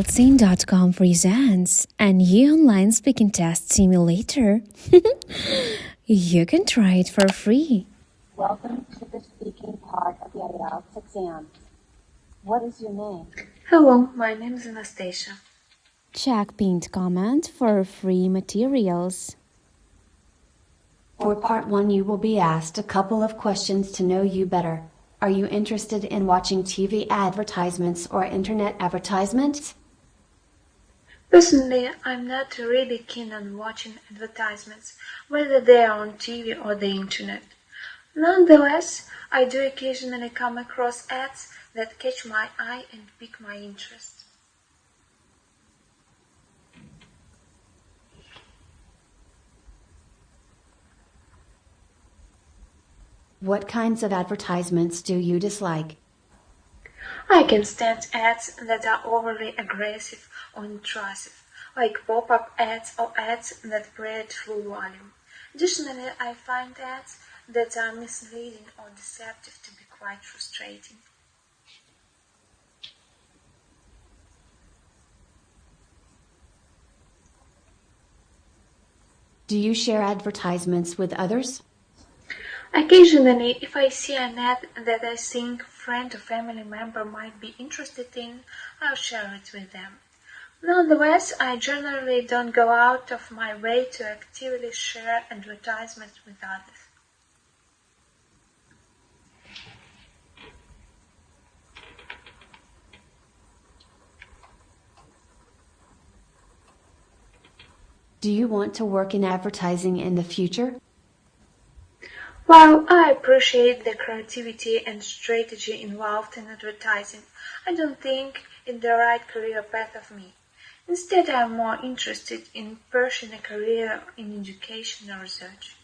AdultScene.com presents a new online speaking test simulator. You can try it for free. Welcome to the speaking part of the IELTS exam. What is your name? Hello, my name is Anastasia. Check pinned comment for free materials. For part 1 you will be asked a couple of questions to know you better. Are you interested in watching TV advertisements or internet advertisements? Personally, I'm not really keen on watching advertisements, whether they are on TV or the internet. Nonetheless, I do occasionally come across ads that catch my eye and pique my interest. What kinds of advertisements do you dislike? I can stand ads that are overly aggressive or intrusive, like pop-up ads or ads that play at full volume. Additionally, I find ads that are misleading or deceptive to be quite frustrating. Do you share advertisements with others? Occasionally, if I see an ad that I think a friend or family member might be interested in, I'll share it with them. Nonetheless, I generally don't go out of my way to actively share advertisements with others. Do you want to work in advertising in the future? While I appreciate the creativity and strategy involved in advertising, I don't think it's the right career path for me. Instead, I am more interested in pursuing a career in education or research.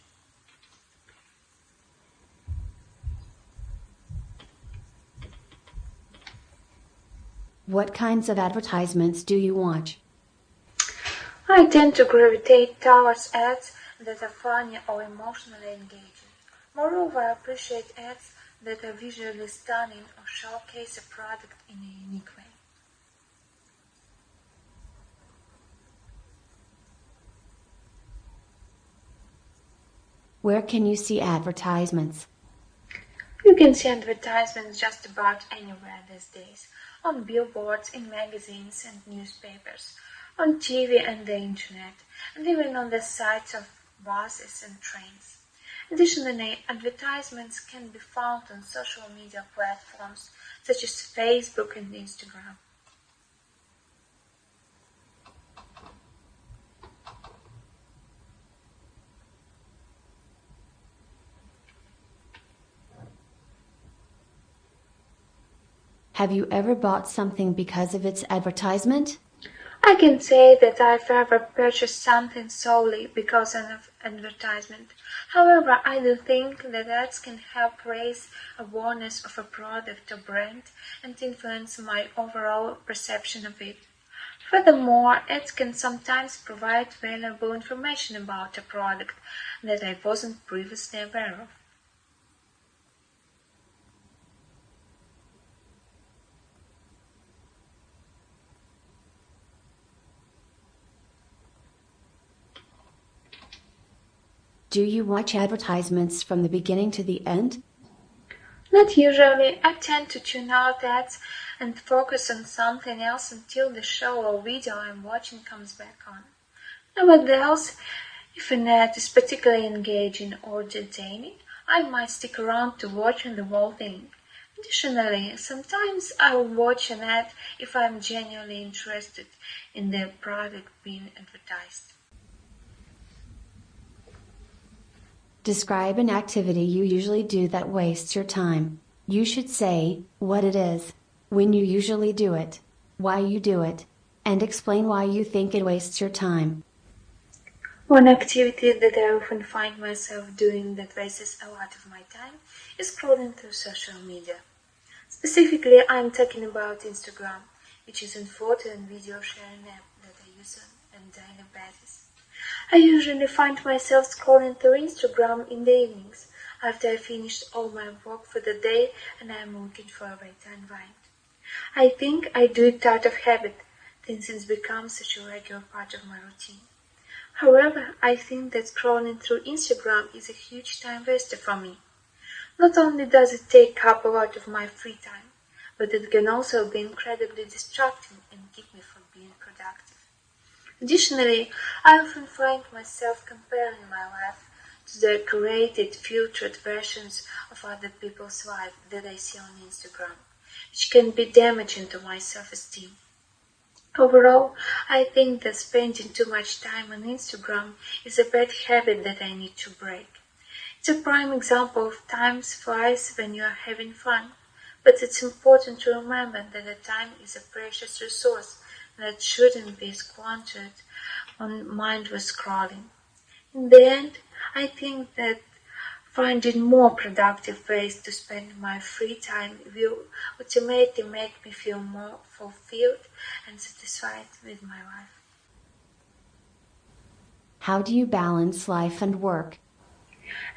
What kinds of advertisements do you watch? I tend to gravitate towards ads that are funny or emotionally engaging. Moreover, I appreciate ads that are visually stunning or showcase a product in a unique way. Where can you see advertisements? You can see advertisements just about anywhere these days, on billboards, in magazines and newspapers, on TV and the internet, and even on the sites of buses and trains. Additionally, advertisements can be found on social media platforms such as Facebook and Instagram. Have you ever bought something because of its advertisement? I can say that I've ever purchased something solely because of advertisement. However, I do think that ads can help raise awareness of a product or brand and influence my overall perception of it. Furthermore, ads can sometimes provide valuable information about a product that I wasn't previously aware of. Do you watch advertisements from the beginning to the end? Not usually. I tend to tune out ads and focus on something else until the show or video I'm watching comes back on. Nevertheless, if an ad is particularly engaging or entertaining, I might stick around to watch the whole thing. Additionally, sometimes I will watch an ad if I'm genuinely interested in the product being advertised. Describe an activity you usually do that wastes your time. You should say what it is, when you usually do it, why you do it, and explain why you think it wastes your time. One activity that I often find myself doing that wastes a lot of my time is scrolling through social media. Specifically, I'm talking about Instagram, which is a photo and video sharing app that I use on a daily basis. I usually find myself scrolling through Instagram in the evenings after I finished all my work for the day and I am looking for a way to unwind. I think I do it out of habit. since it's become such a regular part of my routine. However, I think that scrolling through Instagram is a huge time waster for me. Not only does it take up a lot of my free time, but it can also be incredibly distracting and keep me from being productive. Additionally, I often find myself comparing my life to the curated, filtered versions of other people's lives that I see on Instagram, which can be damaging to my self-esteem. Overall, I think that spending too much time on Instagram is a bad habit that I need to break. It's a prime example of time flies when you are having fun, but it's important to remember that the time is a precious resource that shouldn't be squandered on mindless scrolling. In the end, I think that finding more productive ways to spend my free time will ultimately make me feel more fulfilled and satisfied with my life. How do you balance life and work?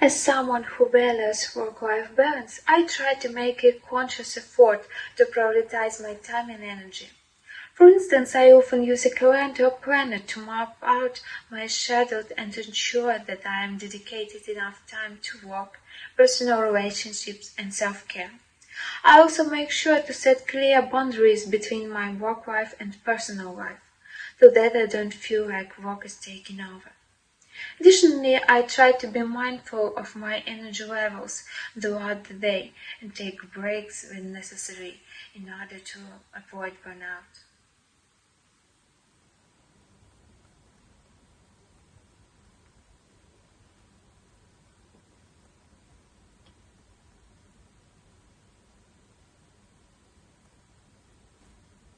As someone who values work-life balance, I try to make a conscious effort to prioritize my time and energy. For instance, I often use a calendar or planner to map out my schedule and ensure that I am dedicated enough time to work, personal relationships, and self-care. I also make sure to set clear boundaries between my work life and personal life, so that I don't feel like work is taking over. Additionally, I try to be mindful of my energy levels throughout the day and take breaks when necessary in order to avoid burnout.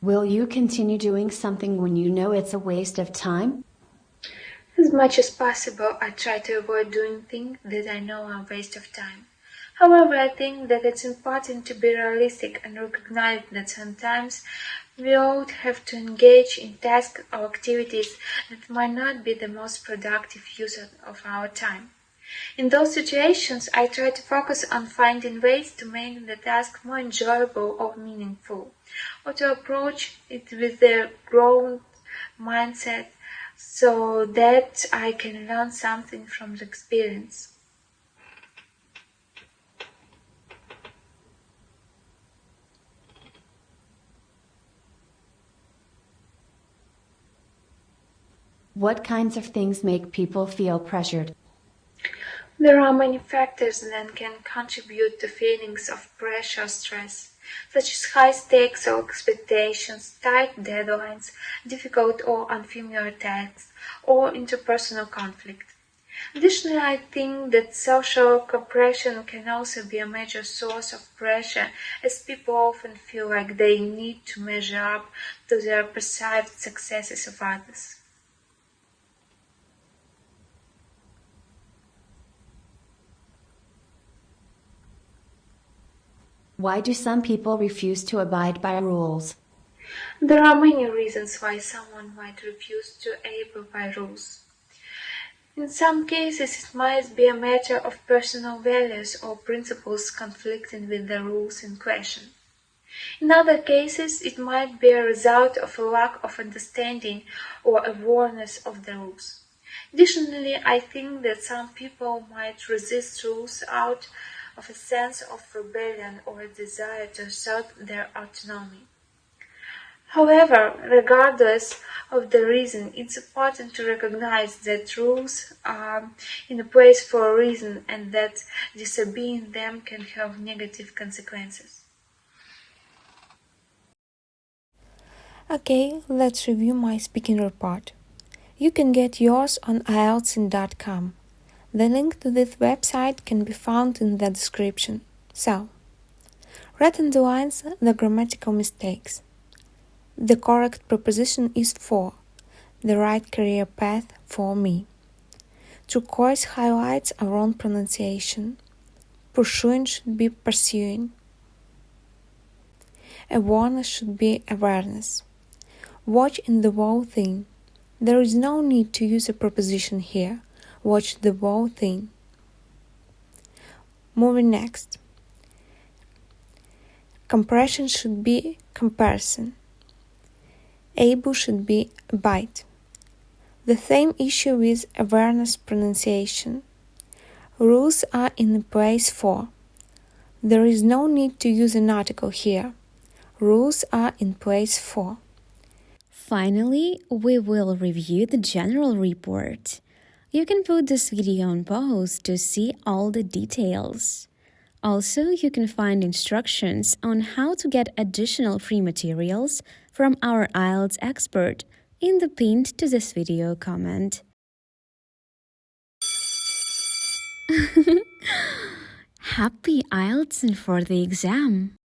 Will you continue doing something when you know it's a waste of time? As much as possible, I try to avoid doing things that I know are a waste of time. However, I think that it's important to be realistic and recognize that sometimes we all have to engage in tasks or activities that might not be the most productive use of our time. In those situations, I try to focus on finding ways to make the task more enjoyable or meaningful, or to approach it with a growth mindset so that I can learn something from the experience. What kinds of things make people feel pressured? There are many factors that can contribute to feelings of pressure or stress, such as high stakes or expectations, tight deadlines, difficult or unfamiliar tasks, or interpersonal conflict. Additionally, I think that social compression can also be a major source of pressure, as people often feel like they need to measure up to the perceived successes of others. Why do some people refuse to abide by rules? There are many reasons why someone might refuse to abide by rules. In some cases, it might be a matter of personal values or principles conflicting with the rules in question. In other cases, it might be a result of a lack of understanding or awareness of the rules. Additionally, I think that some people might resist rules out of a sense of rebellion or a desire to assert their autonomy. However, regardless of the reason, it's important to recognize that rules are in place for a reason and that disobeying them can have negative consequences. Okay, let's review my speaking report. You can get yours on ieltsin.com. The link to this website can be found in the description. So, red underlines the grammatical mistakes. The correct preposition is for, the right career path for me. Turquoise highlights a wrong pronunciation. Pursuing should be pursuing. Awareness should be awareness. Watch in the whole thing. There is no need to use a preposition here. Watch the whole thing. Moving next. Compression should be comparison. able should be bite. The same issue with awareness pronunciation. Rules are in place for. There is no need to use an article here. Rules are in place for. Finally, we will review the general report. You can put this video on pause to see all the details. Also, you can find instructions on how to get additional free materials from our IELTS expert in the pinned to this video comment. Happy IELTS and for the exam!